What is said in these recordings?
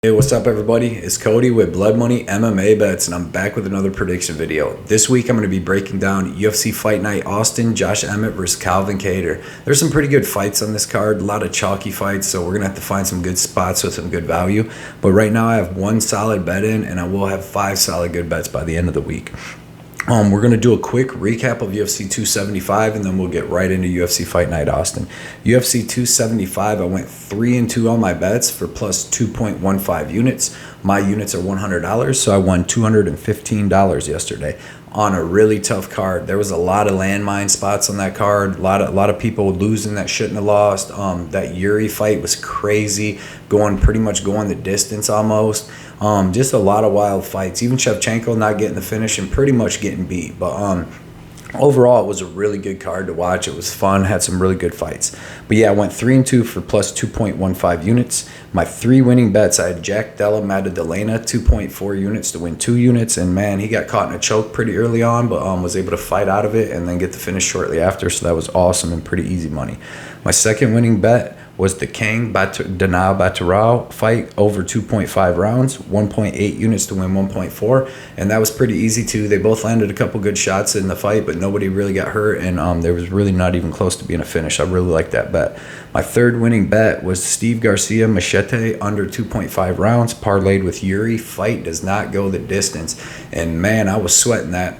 Hey, what's up everybody? It's Cody with Blood Money MMA Bets, and I'm back with another prediction video. This week I'm going to be breaking down UFC Fight Night Austin, Josh Emmett versus Calvin Kattar. There's some pretty good fights on this card, a lot of chalky fights, so we're going to have to find some good spots with some good value. But right now I have one solid bet in, and I will have 5 solid good bets by the end of the week. We're going to do a quick recap of UFC 275, and then we'll get right into UFC Fight Night Austin. UFC 275, I went 3-2 on my bets for plus 2.15 units. My units are $100, so I won $215 yesterday on a really tough card. There was a lot of landmine spots on that card, a lot of people losing that shouldn't have lost. That Yuri fight was crazy, pretty much going the distance almost. Just a lot of wild fights. Even Shevchenko not getting the finish and pretty much getting beat. But overall, it was a really good card to watch. It was fun, had some really good fights. But yeah, I went 3-2 for plus 2.15 units. My 3 winning bets, I had Jack Della Maddalena, 2.4 units to win 2 units. And man, he got caught in a choke pretty early on, but was able to fight out of it and then get the finish shortly after. So that was awesome and pretty easy money. My second winning bet was the Kang Danao Batarao fight over 2.5 rounds, 1.8 units to win 1.4, and that was pretty easy too. They both landed a couple good shots in the fight, but nobody really got hurt, and there was really not even close to being a finish. I really liked that bet. My third winning bet was Steve Garcia Machete under 2.5 rounds, parlayed with Yuri. Fight does not go the distance, and man, I was sweating that.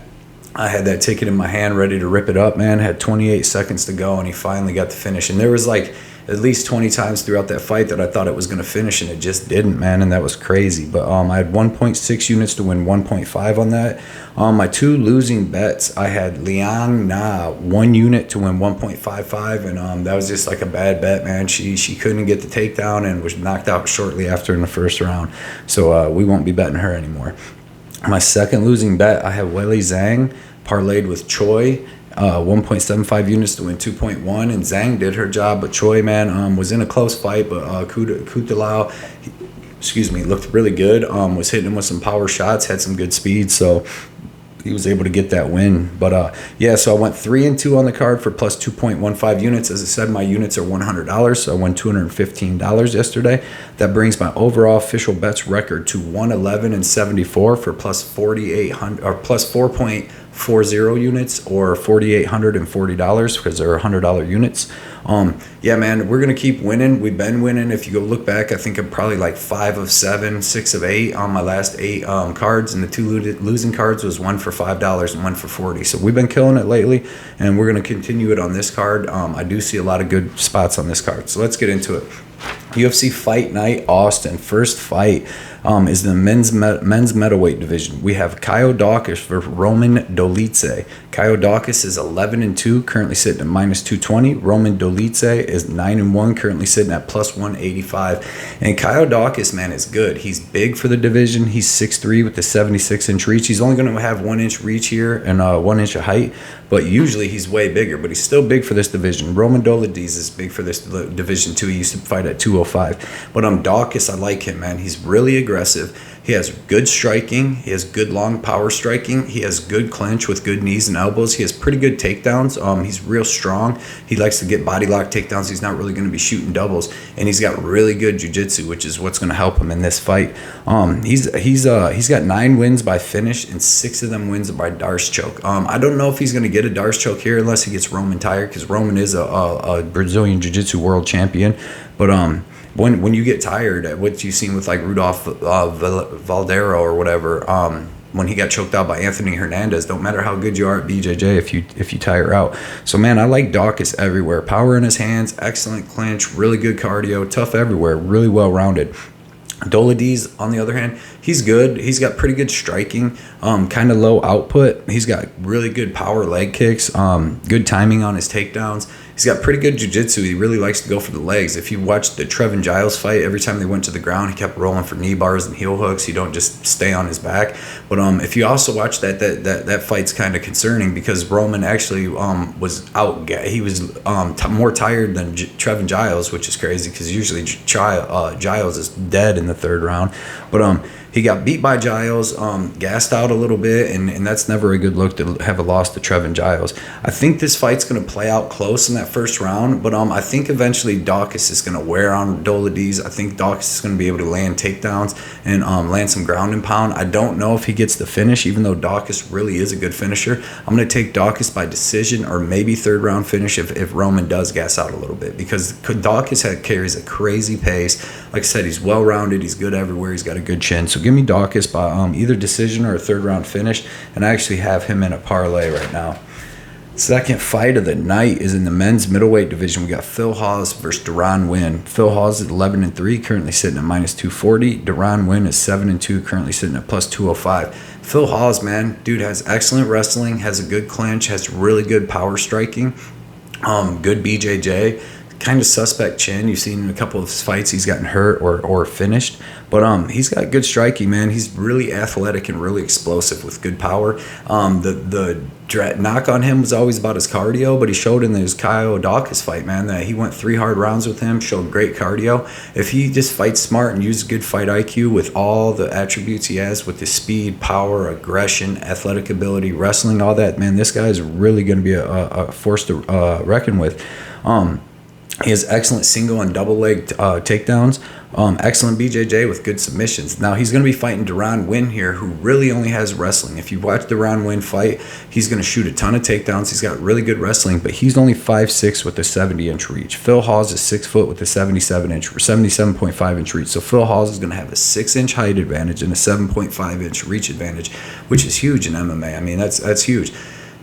I had that ticket in my hand ready to rip it up, man. Had 28 seconds to go, and he finally got the finish. And there was like at least 20 times throughout that fight that I thought it was going to finish, and it just didn't, man, and that was crazy. But I had 1.6 units to win 1.5 on that. My 2 losing bets, I had Liang Na 1 unit to win 1.55, and that was just like a bad bet, man. She couldn't get the takedown and was knocked out shortly after in the first round. So we won't be betting her anymore. My second losing bet, I have Weili Zhang parlayed with Choi, 1.75 units to win 2.1, and Zhang did her job, but Choi, man, was in a close fight, but Kutateladze, looked really good, was hitting him with some power shots, had some good speed, so he was able to get that win. But yeah, so I went 3-2 on the card for plus 2.15 units. As I said, my units are $100, so I won $215 yesterday. That brings my overall official bets record to 111-74 for plus 4,800 or plus 4.40 units or $4,840 because they're $100 units. Yeah, man, we're gonna keep winning. We've been winning. If you go look back, I think I'm probably like 5 of 7, 6 of 8 on my last 8 cards, and the 2 losing cards was 1 for $5 and 1 for $40. So we've been killing it lately, and we're gonna continue it on this card. I do see a lot of good spots on this card, so let's get into it. UFC Fight Night Austin. First fight is the men's middleweight division. We have Daukus for Roman Dolidze. Daukus is 11-2, currently sitting at minus 220. Roman Dolidze is 9-1, currently sitting at plus 185. And Daukus, man, is good. He's big for the division. He's 6'3" with the 76-inch reach. He's only going to have 1 inch reach here and 1 inch of height, but usually he's way bigger. But he's still big for this division. Roman Dolidze is big for this division too. He used to fight at 205. But Daukus, I like him, man. He's really aggressive. He has good striking. He has good long power striking. He has good clinch with good knees and elbows. He has pretty good takedowns. He's real strong. He likes to get body lock takedowns. He's not really going to be shooting doubles. And he's got really good jiu-jitsu, which is what's going to help him in this fight. He's got 9 wins by finish, and 6 of them wins by Darce choke. I don't know if he's going to get a Darce choke here unless he gets Roman tired, because Roman is a Brazilian jiu-jitsu world champion. But when you get tired, what you've seen with like Rudolph Valdero or whatever, when he got choked out by Anthony Hernandez, don't matter how good you are at BJJ if you tire out. So man, I like Daukus everywhere. Power in his hands, excellent clinch, really good cardio, tough everywhere, really well rounded. Dolidze, on the other hand, he's good. He's got pretty good striking, kind of low output. He's got really good power leg kicks, good timing on his takedowns. He's got pretty good jiu-jitsu. He really likes to go for the legs. If you watched the Trevin Giles fight, every time they went to the ground, he kept rolling for knee bars and heel hooks. You don't just stay on his back. But if you also watch that fight's kind of concerning, because Roman actually was out. He was more tired than Trevin Giles, which is crazy because usually Giles is dead in the 3rd round. But he got beat by Giles, gassed out a little bit, and that's never a good look to have a loss to Trevin Giles. I think this fight's going to play out close in that first round, but I think eventually Daukus is going to wear on Dolidze. I think Daukus is going to be able to land takedowns and land some ground and pound. I don't know if he gets the finish, even though Daukus really is a good finisher. I'm going to take Daukus by decision or maybe third round finish if Roman does gas out a little bit, because Daukus carries a crazy pace. Like I said, he's well rounded, he's good everywhere, he's got a good chin. So give me Daukus by either decision or a third round finish, and I actually have him in a parlay right now. Second fight of the night is in the men's middleweight division. We got Phil Hawes versus Deron Winn. Phil Hawes is 11-3, currently sitting at -240. Deron Winn is 7-2, currently sitting at +205. Phil Hawes, man, dude has excellent wrestling, has a good clinch, has really good power striking, good BJJ. Kind of suspect chin. You've seen in a couple of his fights he's gotten hurt or finished, but he's got good striking, man. He's really athletic and really explosive with good power. The knock on him was always about his cardio, but he showed in his Daukus fight, man, that he went 3 hard rounds with him, showed great cardio. If he just fights smart and uses good fight IQ with all the attributes he has, with his speed, power, aggression, athletic ability, wrestling, all that, man, this guy is really going to be a force to reckon with. He has excellent single and double leg takedowns, excellent BJJ with good submissions. Now, he's going to be fighting Deron Winn here, who really only has wrestling. If you watch Deron Winn fight, he's going to shoot a ton of takedowns. He's got really good wrestling, but he's only 5'6" with a 70-inch reach. Phil Hawes is 6 foot with a 77.5-inch reach. So Phil Hawes is going to have a 6-inch height advantage and a 7.5-inch reach advantage, which is huge in MMA. I mean, that's huge.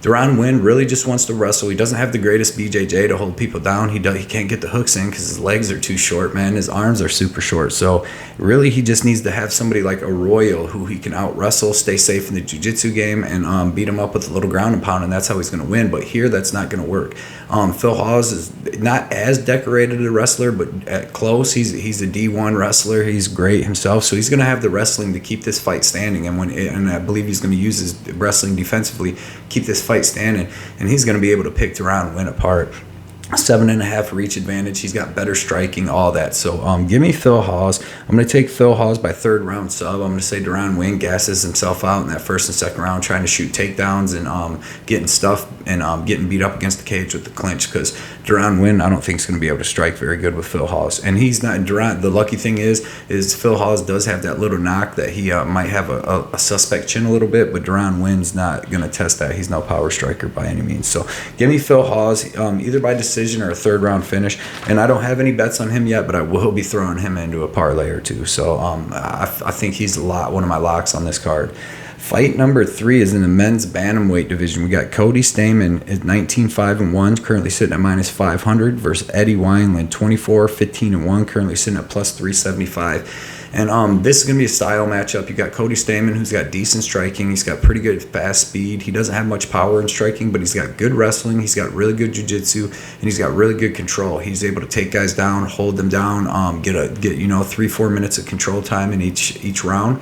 Deron Winn really just wants to wrestle. He doesn't have the greatest BJJ to hold people down. He can't get the hooks in because his legs are too short, man. His arms are super short. So really he just needs to have somebody like a Royal who he can out-wrestle, stay safe in the jiu-jitsu game, and beat him up with a little ground and pound, and that's how he's going to win. But here that's not going to work. Phil Hawes is not as decorated a wrestler, but at close he's a D1 wrestler. He's great himself. So he's going to have the wrestling to keep this fight standing, and I believe he's going to use his wrestling defensively, keep this fight standing, and he's going to be able to pick Deron Winn apart. 7.5 reach advantage. He's got better striking, all that. So give me Phil Hawes. I'm going to take Phil Hawes by third round sub. I'm going to say Deron Winn gasses himself out in that first and second round, trying to shoot takedowns and getting stuff and getting beat up against the cage with the clinch, because Deron Winn, I don't think, is going to be able to strike very good with Phil Hawes. And he's not Deron. The lucky thing is Phil Hawes does have that little knock that he might have a suspect chin a little bit, but Deron Winn's not going to test that. He's no power striker by any means. So give me Phil Hawes either by decision or a third round finish. And I don't have any bets on him yet, but I will be throwing him into a parlay or two. So I think he's one of my locks on this card. Fight number 3 is in the men's bantamweight division. We got Cody Stamann at 19-5-1, currently sitting at -500, versus Eddie Winland, 24-15-1, currently sitting at +375. And this is going to be a style matchup. You got Cody Stamann, who's got decent striking. He's got pretty good fast speed. He doesn't have much power in striking, but he's got good wrestling. He's got really good jiu-jitsu, and he's got really good control. He's able to take guys down, hold them down, get 3-4 minutes of control time in each round.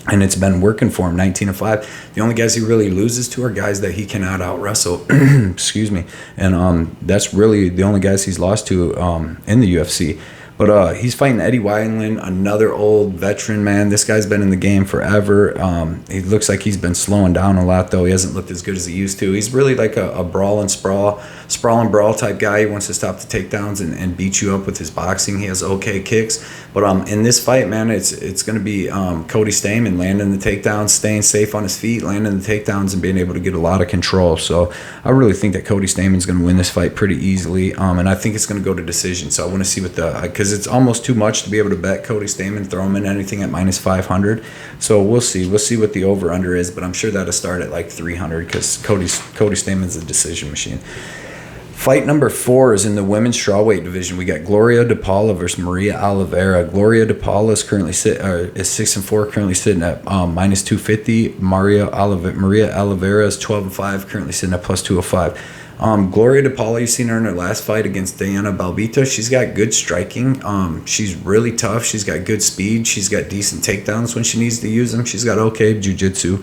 And it's been working for him, 19-5. The only guys he really loses to are guys that he cannot out-wrestle. Excuse me. And that's really the only guys he's lost to in the UFC. But he's fighting Eddie Winland, another old veteran, man. This guy's been in the game forever. He looks like he's been slowing down a lot, though. He hasn't looked as good as he used to. He's really like a sprawl and brawl type guy. He wants to stop the takedowns and beat you up with his boxing. He has okay kicks. But in this fight, man, it's going to be Cody Stamann landing the takedowns, staying safe on his feet, landing the takedowns, and being able to get a lot of control. So I really think that Cody Stamann's going to win this fight pretty easily. And I think it's going to go to decision. So I want to see what because it's almost too much to be able to bet Cody Stamann, throw him in anything at -500. So we'll see. We'll see what the over-under is, but I'm sure that'll start at like 300 because Cody Stamann's a decision machine. Fight number 4 is in the women's strawweight division. We got Gloria DePaula versus Maria Oliveira. Gloria DePaula is currently is 6-4, currently sitting at -250. Maria Oliveira is 12-5, currently sitting at +205. Gloria DePaula, you've seen her in her last fight against Diana Belbita. She's got good striking. She's really tough. She's got good speed. She's got decent takedowns when she needs to use them. She's got okay jiu-jitsu.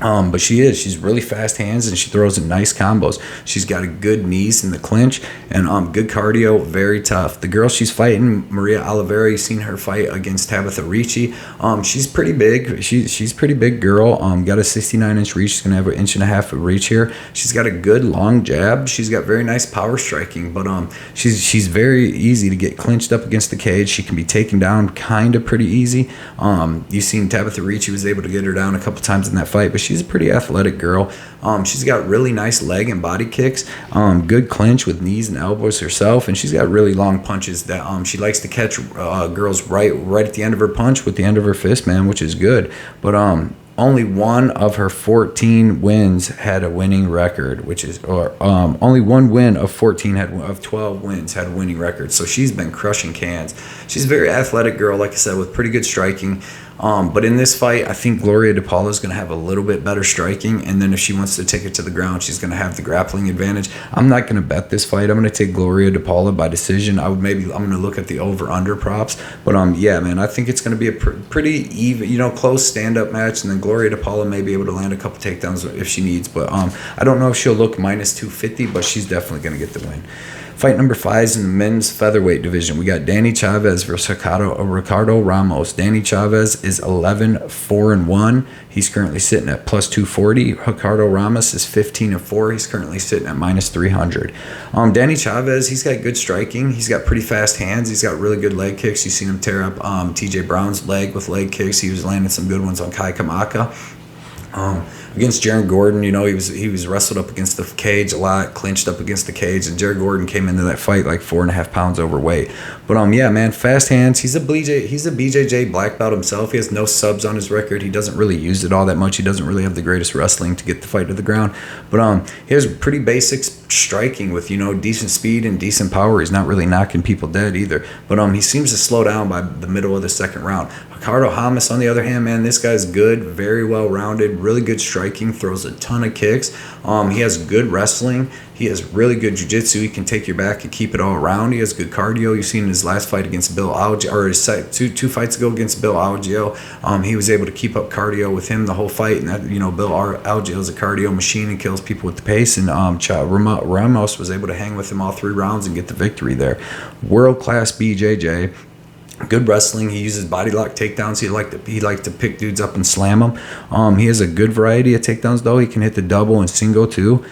But she's really fast hands, and she throws in nice combos. She's got a good knees in the clinch, and good cardio, very tough. The girl she's fighting, Maria Oliveira, you've seen her fight against Tabitha Ricci. She's pretty big. She's pretty big girl. Got a 69-inch reach. She's gonna have an inch and a half of reach here. She's got a good long jab. She's got very nice power striking, but she's very easy to get clinched up against the cage. She can be taken down kind of pretty easy. You've seen Tabitha Ricci was able to get her down a couple times in that fight, but she's a pretty athletic girl. She's got really nice leg and body kicks, good clinch with knees and elbows herself, and she's got really long punches that she likes to catch girls right at the end of her punch with the end of her fist, man, which is good. But only one of her 14 wins had a winning record, only one win of 12 wins had a winning record. So she's been crushing cans. She's a very athletic girl, like I said, with pretty good striking. But in this fight, I think Gloria DePaula is going to have a little bit better striking, and then if she wants to take it to the ground, she's going to have the grappling advantage. I'm not going to bet this fight. I'm going to take Gloria DePaula by decision. I'm going to look at the over/under props. But yeah, man, I think it's going to be a pretty even, close stand-up match, and then Gloria DePaula may be able to land a couple takedowns if she needs. But I don't know if she'll look minus 250, but she's definitely going to get the win. Fight number 5 is in the men's featherweight division. We got Danny Chaves versus Ricardo Ramos. Danny Chaves is 11-4-1. He's currently sitting at plus 240. Ricardo Ramos is 15-4. He's currently sitting at minus 300. Danny Chaves, he's got good striking. He's got pretty fast hands. He's got really good leg kicks. You've seen him tear up TJ Brown's leg with leg kicks. He was landing some good ones on Kai Kamaka. Against Jared Gordon, he was wrestled up against the cage a lot, clinched up against the cage, and Jared Gordon came into that fight like 4.5 pounds overweight. But yeah, man, fast hands. He's a BJJ black belt himself. He has no subs on his record. He doesn't really use it all that much. He doesn't really have the greatest wrestling to get the fight to the ground. But he has pretty basic striking with decent speed and decent power. He's not really knocking people dead either. But he seems to slow down by the middle of the second round. Ricardo Ramos, on the other hand, man, this guy's good, very well rounded, really good striking, throws a ton of kicks. He has good wrestling. He has really good jiu-jitsu. He can take your back and keep it all around. He has good cardio. You've seen his last fight against Bill Algeo, or his two fights ago against Bill Algeo. He was able to keep up cardio with him the whole fight. And that, Bill Algeo is a cardio machine and kills people with the pace. And Ramos was able to hang with him all 3 rounds and get the victory there. World-class BJJ. Good wrestling. He uses body lock takedowns. He liked to pick dudes up and slam them. He has a good variety of takedowns though. He can hit the double and single too.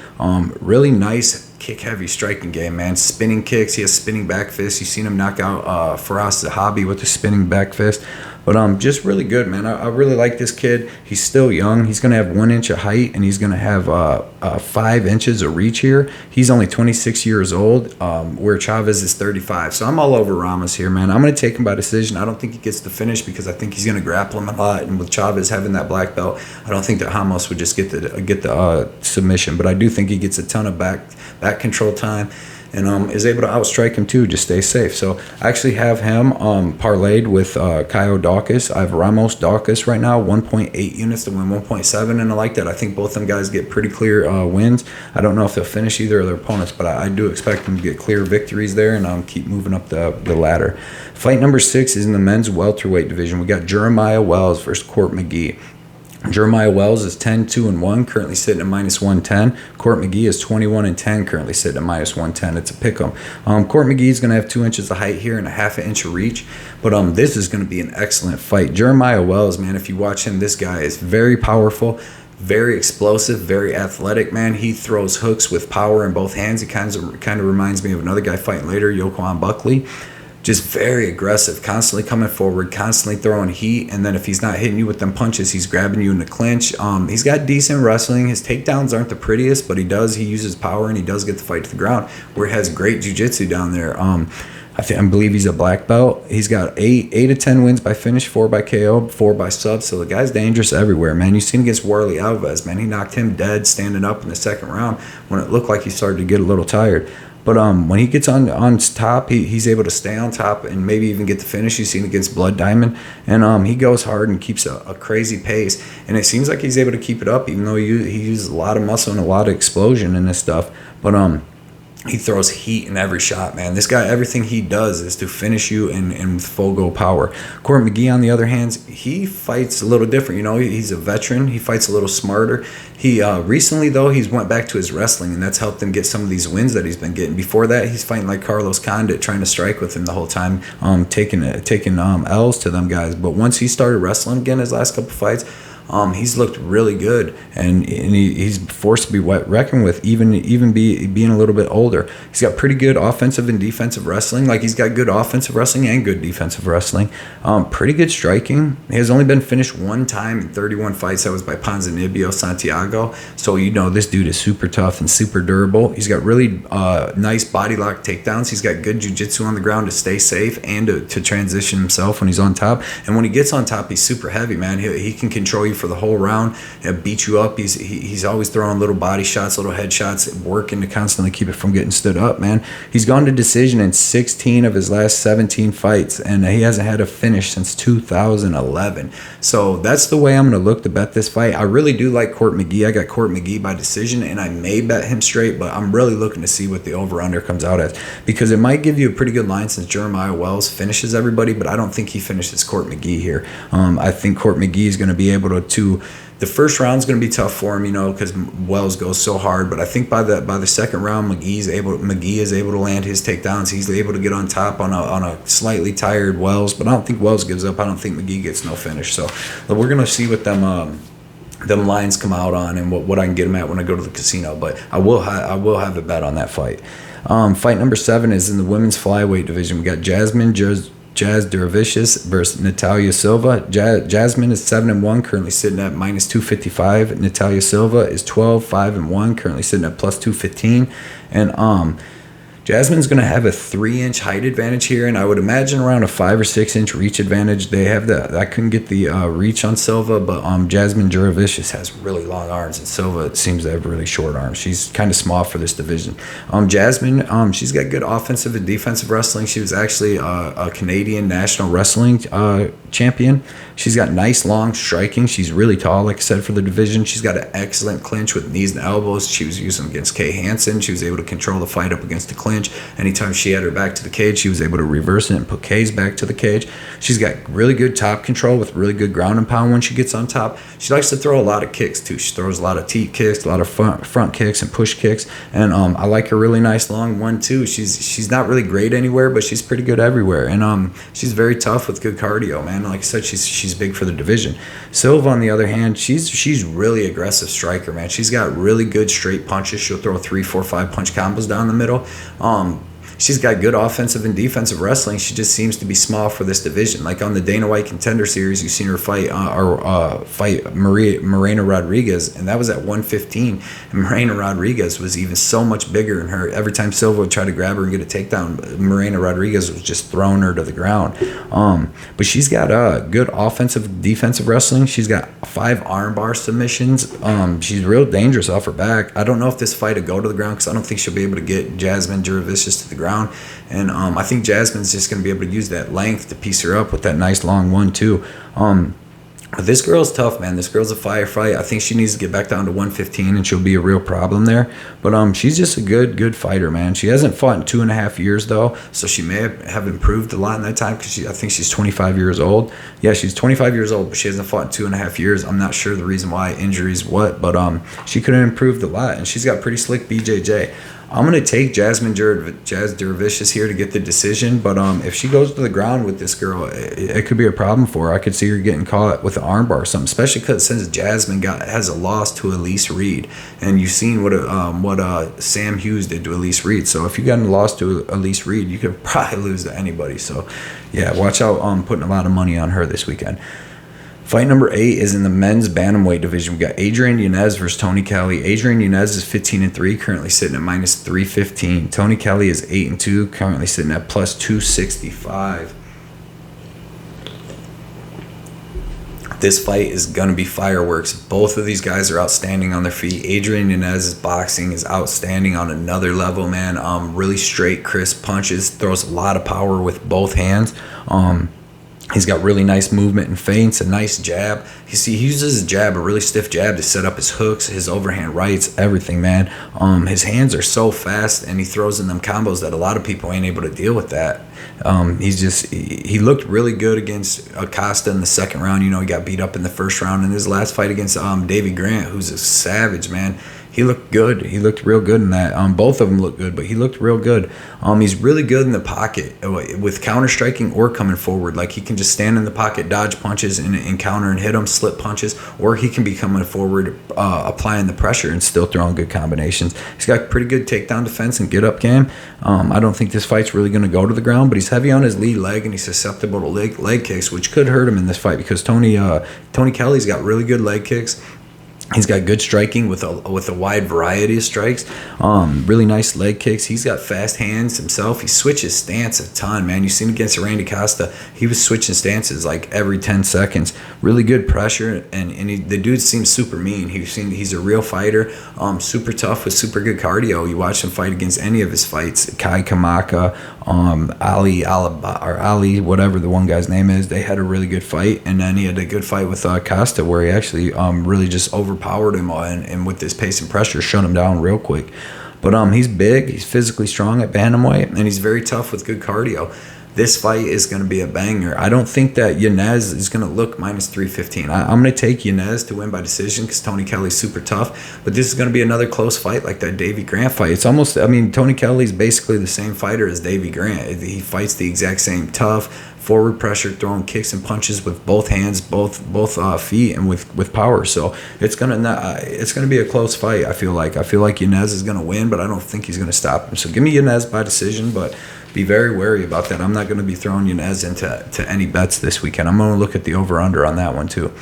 Really nice kick heavy striking game, man. Spinning kicks. He has spinning back fists. You've seen him knock out Faraz Zahabi with a spinning back fist. But just really good, man. I really like this kid. He's still young. He's going to have 1 inch of height, and he's going to have 5 inches of reach here. He's only 26 years old, where Chaves is 35. So I'm all over Ramos here, man. I'm going to take him by decision. I don't think he gets the finish because I think he's going to grapple him a lot. And with Chaves having that black belt, I don't think that Ramos would just get the submission. But I do think he gets a ton of back control time. And is able to outstrike him too, just stay safe. So I actually have him parlayed with Daukus. I have Ramos Daukus right now, 1.8 units to win 1.7, and I like that. I think both them guys get pretty clear wins. I don't know if they'll finish either of their opponents, but I do expect them to get clear victories there, and keep moving up the ladder. Fight number 6 is in the men's welterweight division. We got Jeremiah Wells versus Court Mcgee. Jeremiah Wells is 10-2-1, currently sitting at minus 110. Court Mcgee is 21-10, currently sitting at minus 110. It's a pick'em. Court Mcgee is going to have 2 inches of height here and a half an inch of reach, but this is going to be an excellent fight. Jeremiah Wells, man, if you watch him, this guy is very powerful, very explosive, very athletic, man. He throws hooks with power in both hands. He kind of reminds me of another guy fighting later, Joaquin Buckley. Just very aggressive, constantly coming forward, constantly throwing heat, and then if he's not hitting you with them punches, he's grabbing you in the clinch. He's got decent wrestling. His takedowns aren't the prettiest, but he uses power, and he does get the fight to the ground, where he has great jiu-jitsu down there. I believe he's a black belt. He's got 8 to 10 wins by finish, 4 by KO, 4 by sub. So the guy's dangerous everywhere, man. You seen against Warley Alves, man. He knocked him dead standing up in the second round when it looked like he started to get a little tired. But when he gets on top, he's able to stay on top and maybe even get the finish. You've seen against Blood Diamond. And he goes hard and keeps a crazy pace. And it seems like he's able to keep it up, even though he uses a lot of muscle and a lot of explosion in this stuff. But He throws heat in every shot, man. This guy, everything he does is to finish you and with full go power. Mcgee, on the other hand, he fights a little different. You know, he's a veteran. He fights a little smarter. He recently, though, he's went back to his wrestling, and that's helped him get some of these wins that he's been getting. Before that, he's fighting like Carlos Condit, trying to strike with him the whole time, taking L's to them guys. But once he started wrestling again, his last couple fights, he's looked really good, and he's forced to be reckoned with, even being a little bit older. He's got pretty good offensive and defensive wrestling. Like, he's got good offensive wrestling and good defensive wrestling. Pretty good striking. He has only been finished one time in 31 fights. That was by Ponzinibbio Santiago. So, you know, this dude is super tough and super durable. He's got really nice body lock takedowns. He's got good jiu-jitsu on the ground to stay safe and to transition himself when he's on top. And when he gets on top, he's super heavy, man. He can control you for the whole round and beat you up. He's always throwing little body shots, little head shots, working to constantly keep it from getting stood up, man. He's gone to decision in 16 of his last 17 fights, and he hasn't had a finish since 2011. So that's the way I'm going to look to bet this fight. I really do like Mcgee. I got Mcgee by decision, and I may bet him straight, but I'm really looking to see what the over-under comes out as, because it might give you a pretty good line since Jeremiah Wells finishes everybody, but I don't think he finishes Mcgee here. I think Mcgee is going to be able to the first round's going to be tough for him, you know, because Wells goes so hard. But I think by the second round, Mcgee is able to land his takedowns. He's able to get on top on a slightly tired Wells. But I don't think Wells gives up. I don't think Mcgee gets no finish. So we're going to see what them lines come out on and what I can get them at when I go to the casino. But I will have a bet on that fight. Fight number 7 is in the women's flyweight division. We got Jasmine Jasudavicius versus Natalia Silva. Jasmine is 7-1, currently sitting at minus 255. Natalia Silva is 12-5-1, currently sitting at plus 215. And Jasmine's going to have a 3-inch height advantage here, and I would imagine around a 5 or 6 inch reach advantage. They have that. I couldn't get the reach on Silva, but Jasmine Jasudavicius has really long arms, and Silva seems to have really short arms. She's kind of small for this division. Jasmine, she's got good offensive and defensive wrestling. She was actually a Canadian national wrestling champion. She's got nice long striking. She's really tall, like I said, for the division. She's got an excellent clinch with knees and elbows. She was using against Kay Hansen. She was able to control the fight up against the clinch. Anytime she had her back to the cage, she was able to reverse it and put Kay's back to the cage. She's got really good top control with really good ground and pound when she gets on top. She likes to throw a lot of kicks too. She throws a lot of teep kicks, a lot of front kicks and push kicks. And I like her really nice long one too. She's not really great anywhere, but she's pretty good everywhere. And she's very tough with good cardio, man. Like I said, she's big for the division. Silva, on the other hand, she's really aggressive striker, man. She's got really good straight punches. She'll throw 3, 4, 5 punch combos down the middle. She's got good offensive and defensive wrestling. She just seems to be small for this division. Like on the Dana White Contender Series, you've seen her fight Morena Rodriguez, and that was at 115. And Morena Rodriguez was even so much bigger than her. Every time Silva would try to grab her and get a takedown, Morena Rodriguez was just throwing her to the ground. But she's got good offensive, defensive wrestling. She's got 5 armbar submissions. She's real dangerous off her back. I don't know if this fight will go to the ground because I don't think she'll be able to get Jasmine Jasudavicius to the ground. And I think Jasmine's just going to be able to use that length to piece her up with that nice long 1-2. But this girl's tough, man. This girl's a firefight. I think she needs to get back down to 115, and she'll be a real problem there. But she's just a good fighter, man. She hasn't fought in 2.5 years, though, so she may have improved a lot in that time because I think she's 25 years old. Yeah, she's 25 years old, but she hasn't fought in 2.5 years. I'm not sure the reason why, injuries, what, but she could have improved a lot, and she's got pretty slick BJJ. I'm going to take Jasmine Jasudavicius here to get the decision, but if she goes to the ground with this girl, it could be a problem for her. I could see her getting caught with an armbar or something, especially because since Jasmine has a loss to Elise Reed, and you've seen what Sam Hughes did to Elise Reed. So if you got a loss to Elise Reed, you could probably lose to anybody. So yeah, watch out. Putting a lot of money on her this weekend. Fight number 8 is in the men's bantamweight division. We got Adrian Yanez versus Tony Kelly. Adrian Yanez is 15-3, currently sitting at minus 315. Tony Kelly is 8-2, currently sitting at plus 265. This fight is going to be fireworks. Both of these guys are outstanding on their feet. Adrian Yanez's boxing is outstanding on another level, man. Really straight, crisp punches, throws a lot of power with both hands. He's got really nice movement and feints, a nice jab. You see, he uses his jab, a really stiff jab, to set up his hooks, his overhand rights, everything, man. His hands are so fast, and he throws in them combos that a lot of people ain't able to deal with that. He looked really good against Acosta in the second round. You know, he got beat up in the first round. In his last fight against Davy Grant, who's a savage, man, he looked good. He looked real good in that. Both of them looked good, but he looked real good. He's really good in the pocket with counter striking or coming forward. Like, he can just stand in the pocket, dodge punches, and counter and hit them, slip punches, or he can be coming forward, applying the pressure and still throwing good combinations. He's got pretty good takedown defense and get up game. I don't think this fight's really going to go to the ground, but he's heavy on his lead leg and he's susceptible to leg kicks, which could hurt him in this fight because Tony Kelly's got really good leg kicks. He's got good striking with a wide variety of strikes. Really nice leg kicks. He's got fast hands himself. He switches stance a ton, man. You've seen against Randy Costa, he was switching stances like every 10 seconds. Really good pressure, and the dude seems super mean. He's a real fighter, super tough with super good cardio. You watch him fight against any of his fights, Kai Kamaka, Ali, whatever the one guy's name is. They had a really good fight, and then he had a good fight with Costa where he actually really just overpowered him and with this pace and pressure shut him down real quick. But he's big, he's physically strong at bantamweight, and he's very tough with good cardio. This fight is going to be a banger. I don't think that Yanez is going to look minus 315. I'm going to take Yanez to win by decision because Tony Kelly's super tough. But this is going to be another close fight like that Davy Grant fight. It's almost, Tony Kelly's basically the same fighter as Davy Grant. He fights the exact same tough, forward pressure, throwing kicks and punches with both hands, both feet, and with power. So it's gonna be a close fight. I feel like Yanez is gonna win, but I don't think he's gonna stop him. So give me Yanez by decision, but be very wary about that. I'm not gonna be throwing Yanez into any bets this weekend. I'm gonna look at the over/under on that one too.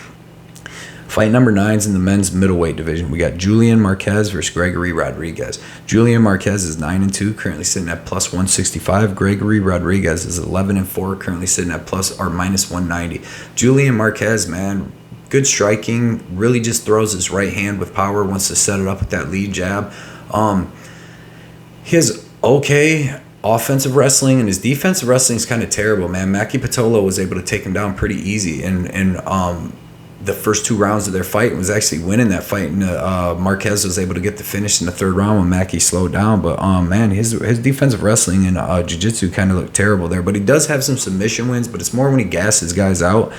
Fight number 9 is in the men's middleweight division. We got Julian Marquez versus Gregory Rodriguez. Julian Marquez is 9-2, currently sitting at plus 165. Gregory Rodriguez is 11-4, currently sitting at plus or minus 190. Julian Marquez, man, good striking, really just throws his right hand with power, wants to set it up with that lead jab. He has okay offensive wrestling, and his defensive wrestling is kind of terrible, man. Mcgee Patola was able to take him down pretty easy, and the first 2 rounds of their fight and was actually winning that fight, and Marquez was able to get the finish in the 3rd round when Mcgee slowed down. But man, his defensive wrestling and jiu-jitsu kind of looked terrible there, but he does have some submission wins, but it's more when he gasses guys out.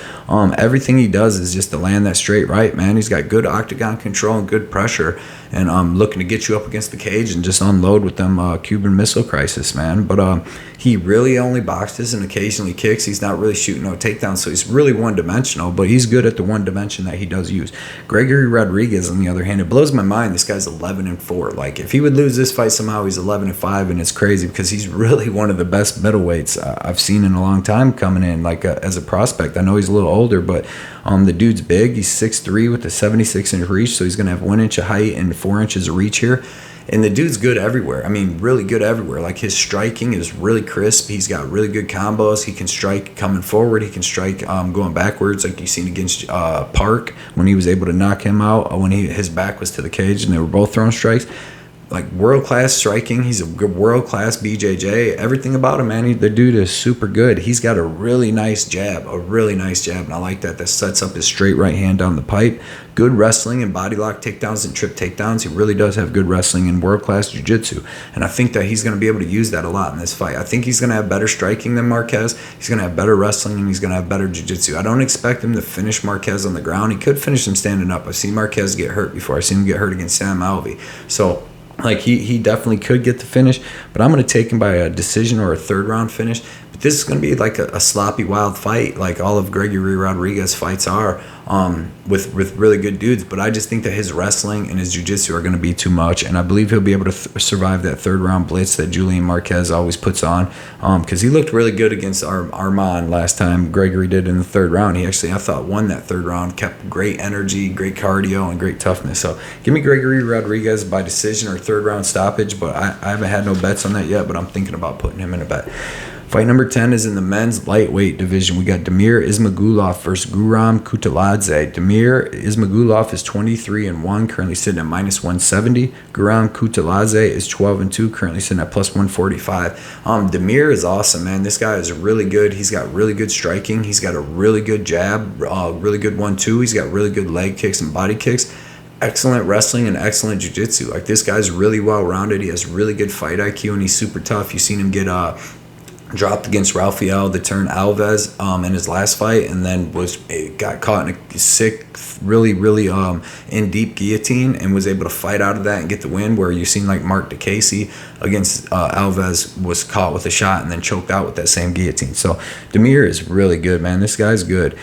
Everything he does is just to land that straight right, man. He's got good octagon control and good pressure, and looking to get you up against the cage and just unload with them Cuban Missile Crisis, man. But he really only boxes and occasionally kicks. He's not really shooting no takedowns, so he's really one-dimensional, but he's good at the one dimension that he does use. Gregory Rodriguez, on the other hand, it blows my mind. This guy's 11-4. Like, if he would lose this fight somehow, he's 11-5, and it's crazy because he's really one of the best middleweights I've seen in a long time coming in, like as a prospect. I know he's a little older, but the dude's big. He's 6'3" with a 76-inch reach, so he's going to have 1 inch of height and 4 inches of reach here. And the dude's good everywhere. I mean, really good everywhere. Like, his striking is really crisp. He's got really good combos. He can strike coming forward. He can strike going backwards, like you seen against Park when he was able to knock him out when his back was to the cage and they were both throwing strikes. Like, world-class striking. He's a good world-class BJJ. Everything about him, man. The dude is super good. He's got a really nice jab, and I like that. That sets up his straight right hand down the pipe. Good wrestling and body lock takedowns and trip takedowns. He really does have good wrestling and world-class jiu-jitsu, and I think that he's going to be able to use that a lot in this fight. I think he's going to have better striking than Marquez. He's going to have better wrestling, and he's going to have better jiu-jitsu. I don't expect him to finish Marquez on the ground. He could finish him standing up. I've seen Marquez get hurt before. I've seen him get hurt against Sam Alvey. So, like, he definitely could get the finish, but I'm going to take him by a decision or a 3rd round finish. But this is going to be like a sloppy, wild fight, like all of Gregory Rodriguez's fights are, with really good dudes. But I just think that his wrestling and his jiu-jitsu are going to be too much, and I believe he'll be able to survive that 3rd round blitz that Julian Marquez always puts on, because he looked really good against Armand last time. Gregory did in the 3rd round. He actually, I thought, won that 3rd round, kept great energy, great cardio, and great toughness. So give me Gregory Rodriguez by decision or 3rd round stoppage, but I haven't had no bets on that yet, but I'm thinking about putting him in a bet. Fight number 10 is in the men's lightweight division. We got Damir Ismagulav versus Guram Kutateladze. Damir Ismagulav is 23-1, currently sitting at -170. Guram Kutateladze is 12-2, currently sitting at +145. Damir is awesome, man. This guy is really good. He's got really good striking. He's got a really good jab, really good 1-2. He's got really good leg kicks and body kicks. Excellent wrestling and excellent jiu-jitsu. Like, this guy's really well-rounded. He has really good fight IQ, and he's super tough. You've seen him get dropped against Rafael de Turn Alves in his last fight, and then got caught in a sick, really in deep guillotine, and was able to fight out of that and get the win. Where you've seen like Mark DeCasey against Alves was caught with a shot and then choked out with that same guillotine. So Damir is really good, man. This guy's good.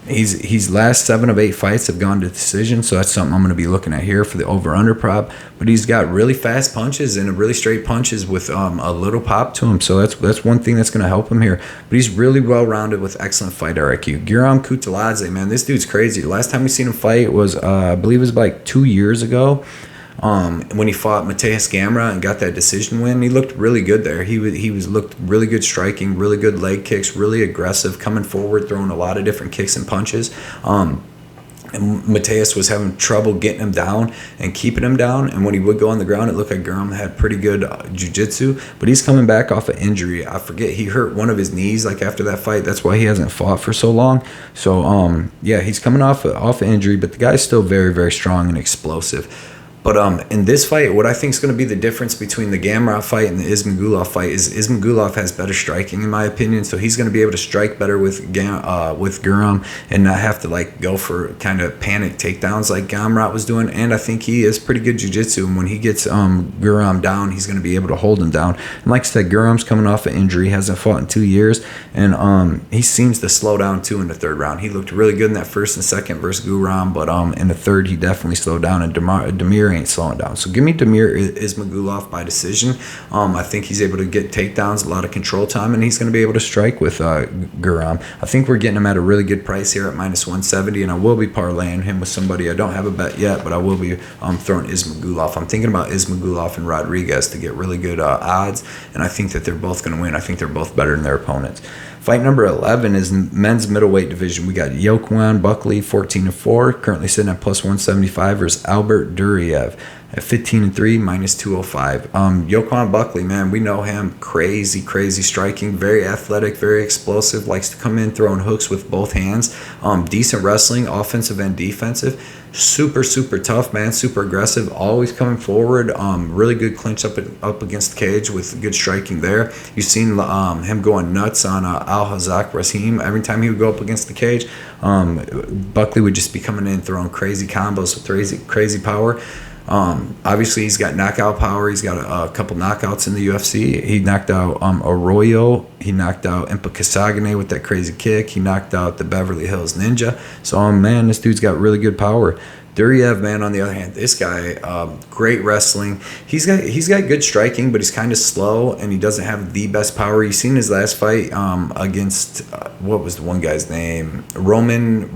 He's last 7 of 8 fights have gone to decision, so that's something I'm going to be looking at here for the over/under prop. But he's got really fast punches and really straight punches with a little pop to him. So that's one thing that's going to help him here. But he's really well-rounded with excellent fighter IQ. Guram Kutateladze, man, this dude's crazy. The last time we seen him fight was, I believe it was like 2 years ago, when he fought Mateus Gamera and got that decision win. He looked really good there. He looked really good striking, really good leg kicks, really aggressive, coming forward, throwing a lot of different kicks and punches. And Mateus was having trouble getting him down and keeping him down. And when he would go on the ground, it looked like Guram had pretty good jiu-jitsu. But he's coming back off an injury. I forget, he hurt one of his knees like after that fight. That's why he hasn't fought for so long. So, yeah, he's coming off an injury. But the guy's still very, very strong and explosive. But in this fight, what I think is going to be the difference between the Gamera fight and the Ismagulav fight is Ismagulav has better striking, in my opinion. So he's going to be able to strike better with Guram and not have to like go for kind of panic takedowns like Gamera was doing. And I think he is pretty good jiu-jitsu. And when he gets Guram down, he's going to be able to hold him down. And like I said, Guram's coming off an injury, hasn't fought in 2 years, and he seems to slow down too in the third round. He looked really good in that first and second versus Guram, but in the third he definitely slowed down. And Damir ain't slowing down. So give me Damir Ismagulav by decision. I think he's able to get takedowns, a lot of control time, and he's going to be able to strike with Guram. I think we're getting him at a really good price here at -170, and I will be parlaying him with somebody. I don't have a bet yet, but I will be throwing Ismagulav. I'm thinking about Ismagulav and Rodriguez to get really good odds, and I think that they're both going to win. I think they're both better than their opponents. Fight number 11 is men's middleweight division. We got Joaquin Buckley, 14-4, currently sitting at +175 versus Albert Duriev at 15-3, -205. Joaquin Buckley, man, we know him. Crazy striking, very athletic, very explosive, likes to come in throwing hooks with both hands. Decent wrestling, offensive and defensive. Super tough, man. Super aggressive, always coming forward. Really good clinch up against the cage with good striking there. You've seen him going nuts on Al-Hazak Raheem. Every time he would go up against the cage, Buckley would just be coming in throwing crazy combos with crazy power. Obviously, he's got knockout power. He's got a couple knockouts in the UFC. He knocked out Arroyo. He knocked out Impa Kasagane with that crazy kick. He knocked out the Beverly Hills Ninja. So, man, this dude's got really good power. Duriev, man, on the other hand, this guy, great wrestling. He's got good striking, but he's kind of slow, and he doesn't have the best power. You've seen his last fight against, what was the one guy's name? Roman,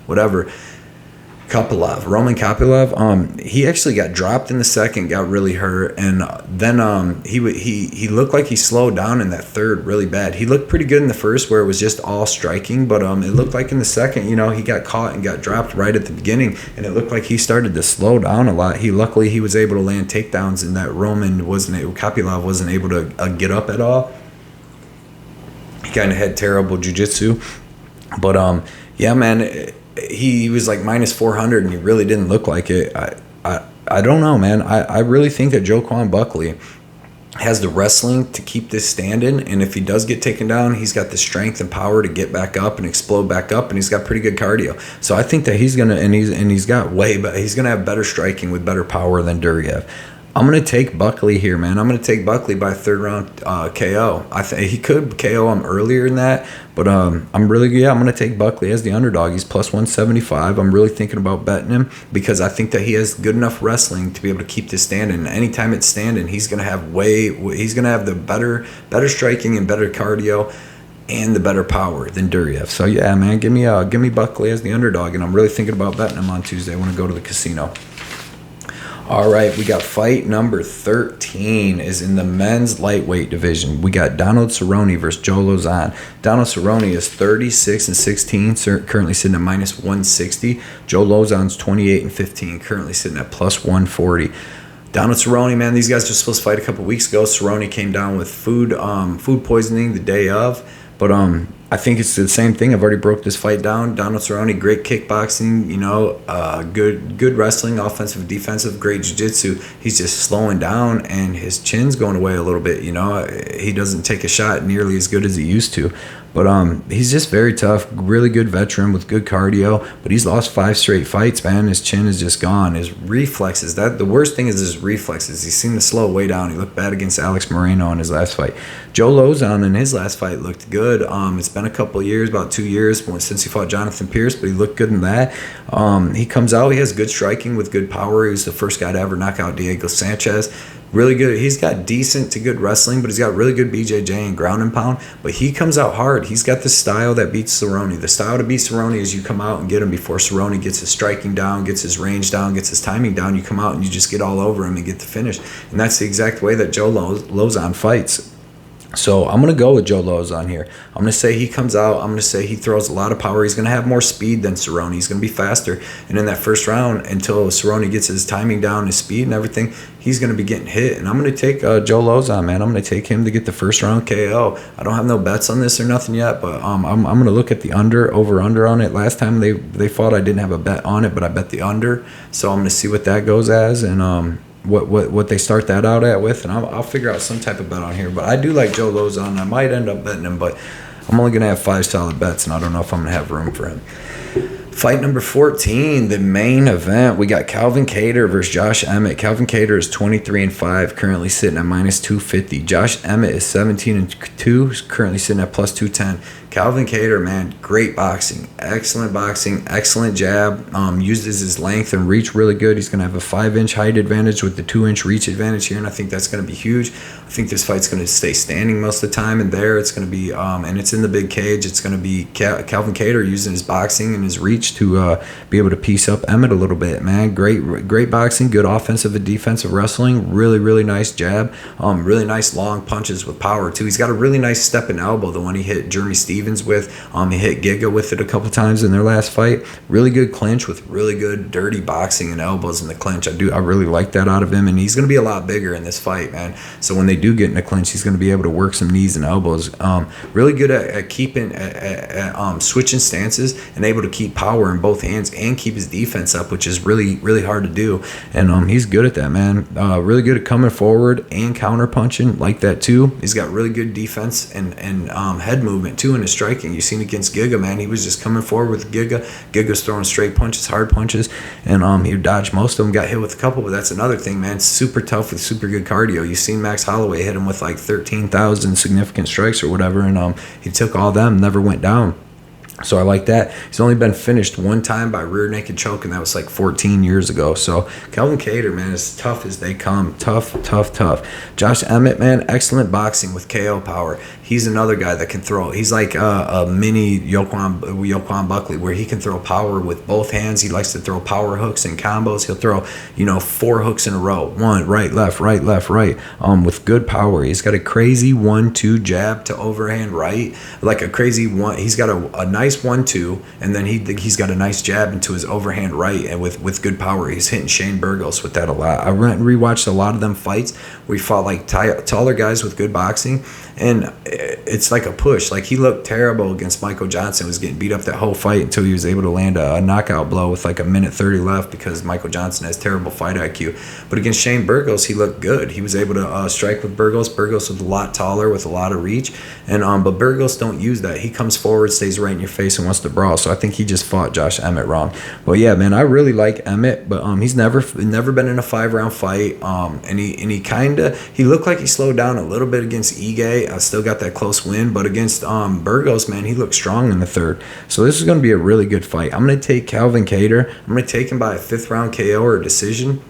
whatever. Roman Kopylov. He actually got dropped in the second, got really hurt, and then he looked like he slowed down in that third really bad. He looked pretty good in the first where it was just all striking, but it looked like in the second, he got caught and got dropped right at the beginning, and it looked like he started to slow down a lot. Luckily he was able to land takedowns, and that Kopylov wasn't able to get up at all. He kind of had terrible jiu-jitsu, but yeah, man. He was like -400, and he really didn't look like it. I don't know, man. I really think that Joaquin Buckley has the wrestling to keep this standing, and if he does get taken down, he's got the strength and power to get back up and explode back up, and he's got pretty good cardio. So I think that he's gonna, and he's got he's gonna have better striking with better power than Duriev. I'm going to take Buckley here, man. I'm going to take Buckley by third round KO. I think he could KO him earlier than that, but I'm going to take Buckley as the underdog. He's +175. I'm really thinking about betting him because I think that he has good enough wrestling to be able to keep this standing. And anytime it's standing, he's going to have the better striking and better cardio and the better power than Duriev. So yeah, man, give me Buckley as the underdog, and I'm really thinking about betting him on Tuesday when I go to the casino. All right, we got fight number 13 is in the men's lightweight division. We got Donald Cerrone versus Joe Lauzon. Donald Cerrone is 36-16, currently sitting at minus 160. Joe Lauzon's 28-15, currently sitting at plus 140. Donald Cerrone, man, these guys were supposed to fight a couple weeks ago. Cerrone came down with food poisoning the day of. But I think it's the same thing. I've already broke this fight down. Donald Cerrone, great kickboxing, good wrestling, offensive, defensive, great jiu-jitsu. He's just slowing down, and his chin's going away a little bit. He doesn't take a shot nearly as good as he used to. But he's just very tough, really good veteran with good cardio. But he's lost 5 straight fights, man. His chin is just gone. His reflexes, the worst thing is his reflexes. He seemed to slow way down. He looked bad against Alex Moreno in his last fight. Joe Lauzon in his last fight looked good. It's been a couple of years, about 2 years since he fought Jonathan Pierce, but he looked good in that. He comes out, he has good striking with good power. He was the first guy to ever knock out Diego Sanchez. Really good. He's got decent to good wrestling, but he's got really good BJJ and ground and pound. But he comes out hard. He's got the style that beats Cerrone. The style to beat Cerrone is you come out and get him before Cerrone gets his striking down, gets his range down, gets his timing down. You come out and you just get all over him and get the finish. And that's the exact way that Joe Lauzon fights. So I'm going to go with Joe Lauzon here. I'm going to say he comes out. I'm going to say he throws a lot of power. He's going to have more speed than Cerrone. He's going to be faster. And in that first round, until Cerrone gets his timing down, his speed and everything, he's going to be getting hit. And I'm going to take Joe Lauzon, man. I'm going to take him to get the first round KO. I don't have no bets on this or nothing yet, but I'm going to look at the over-under on it. Last time they fought, I didn't have a bet on it, but I bet the under. So I'm going to see what that goes as, and what they start that out at with, and I'll figure out some type of bet on here. But I do like Joe Lauzon. I might end up betting him, but I'm only going to have 5 solid bets, and I don't know if I'm going to have room for him. Fight number 14, the main event. We got Calvin Kattar versus Josh Emmett. Calvin Kattar is 23-5, currently sitting at minus 250. Josh Emmett is 17-2, currently sitting at plus 210. Calvin Kattar, man, great boxing, excellent jab. Uses his length and reach really good. He's going to have a 5-inch height advantage with the 2-inch reach advantage here, and I think that's going to be huge. I think this fight's going to stay standing most of the time, and it's going to be, and it's in the big cage. It's going to be Calvin Kattar using his boxing and his reach to be able to piece up Emmett a little bit, man. Great boxing, good offensive and defensive wrestling, really nice jab, really nice long punches with power too. He's got a really nice step and elbow, the one he hit Jeremy Stevens with. He hit Giga with it a couple times in their last fight. Really good clinch with really good dirty boxing and elbows in the clinch. I really like that out of him, and he's going to be a lot bigger in this fight, man. So when they do get in a clinch, he's going to be able to work some knees and elbows. Really good at keeping switching stances and able to keep power in both hands and keep his defense up, which is really hard to do. And he's good at that, man. Really good at coming forward and counter punching like that too. He's got really good defense and head movement too in his striking. You seen against Giga, man. He was just coming forward with Giga. Giga's throwing straight punches, hard punches, and he dodged most of them. Got hit with a couple, but that's another thing, man. Super tough with super good cardio. You seen Max Holloway hit him with like 13,000 significant strikes or whatever, and he took all them, never went down. So I like that. He's only been finished one time by rear naked choke, and that was like 14 years ago. So Calvin Kattar, man, is tough as they come. Tough. Josh Emmett, man, excellent boxing with KO power. He's another guy that can throw. He's like a mini Joaquin Buckley, where he can throw power with both hands. He likes to throw power hooks and combos. He'll throw, 4 hooks in a row. One, right, left, right, with good power. He's got a crazy 1-2 jab to overhand right, like a crazy one. He's got a nice 1-2, and then he's got a nice jab into his overhand right, and with good power. He's hitting Shane Burgos with that a lot. I rewatched a lot of them fights where he fought like taller guys with good boxing, and it's like a push. Like, he looked terrible against Michael Johnson, was getting beat up that whole fight until he was able to land a knockout blow with like a minute 30 left, because Michael Johnson has terrible fight IQ. But against Shane Burgos, he looked good. He was able to strike with Burgos. Burgos was a lot taller with a lot of reach, and but Burgos don't use that. He comes forward, stays right in your face, and wants to brawl. So I think he just fought Josh Emmett wrong. But yeah, man, I really like Emmett, but he's never been in a 5-round fight. And he looked like he slowed down a little bit against Ige. I still got that close win, but against Burgos, man, he looked strong in the third. So this is going to be a really good fight. I'm going to take Calvin Kattar. I'm going to take him by a 5th round KO or decision.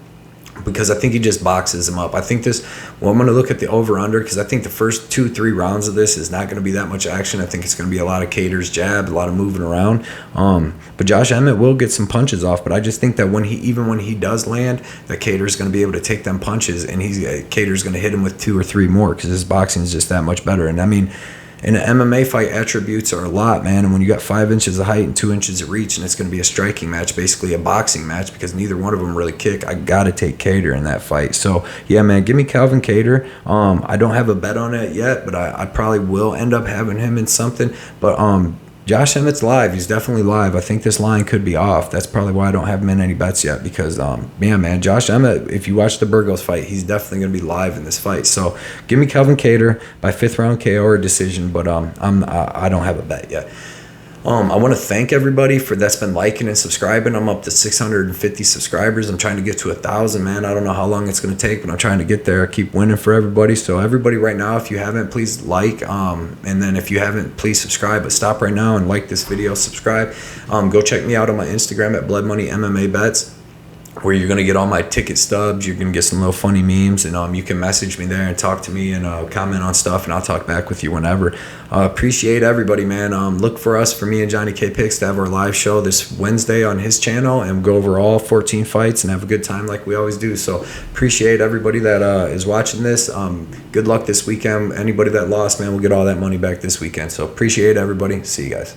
because I think he just boxes him up. I think I'm going to look at the over-under because I think the first 2-3 rounds of this is not going to be that much action. I think it's going to be a lot of Kattar's jab, a lot of moving around. But Josh Emmett will get some punches off, but I just think that when he does land, that Kattar's going to be able to take them punches, and Kattar's going to hit him with 2 or 3 more because his boxing is just that much better. And I mean, in an MMA fight, attributes are a lot, man. And when you got 5 inches of height and 2 inches of reach, and it's going to be a striking match, basically a boxing match, because neither one of them really kick, I got to take Kattar in that fight. So, yeah, man, give me Calvin Kattar. I don't have a bet on it yet, but I probably will end up having him in something. But Josh Emmett's live. He's definitely live. I think this line could be off. That's probably why I don't have him in any bets yet, because, yeah, man, Josh Emmett, if you watch the Burgos fight, he's definitely going to be live in this fight. So give me Calvin Kattar by 5th round KO or decision, but I don't have a bet yet. I want to thank everybody that's been liking and subscribing. I'm up to 650 subscribers. I'm trying to get to 1,000, man. I don't know how long it's going to take, but I'm trying to get there. I keep winning for everybody. So everybody right now, if you haven't, please like. And then if you haven't, please subscribe. But stop right now and like this video, subscribe. Go check me out on my Instagram at Blood Money MMA Bets, where you're going to get all my ticket stubs. You're going to get some little funny memes, and you can message me there and talk to me and comment on stuff, and I'll talk back with you whenever. Appreciate everybody, man. Look for me and Johnny K Picks to have our live show this Wednesday on his channel and go over all 14 fights and have a good time like we always do. So appreciate everybody that is watching this. Good luck this weekend. Anybody that lost, man, we'll get all that money back this weekend. So appreciate everybody. See you guys.